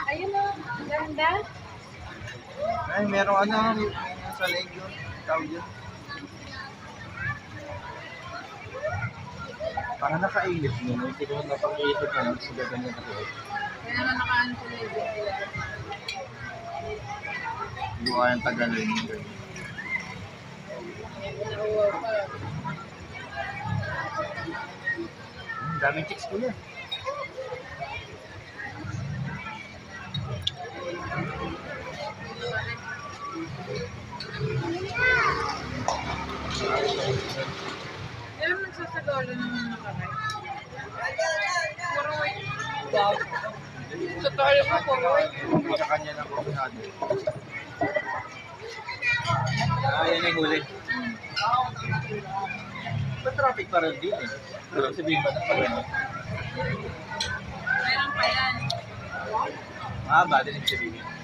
Ayun o, ang ganda. Ay, merong ano, sa leg yun. Tawag yun. Parang nakailip mo, no? Siguro napag-iisip na lang sa ganyan ako. Kaya nga nakaan ko na yun. Hindi ko kayang tagalin mo. Nakuha pa. Daming chicks ko na. Alam, nagsasagolo naman nakaray. Puro white. Wow. Sa tayo mo, puro white. Sa kanya na po natin. Yan yung huli. Ba't traffic pa rin din eh? Sabihin ba na pa rin? Meron pa yan. Mahaba din yung sabihin.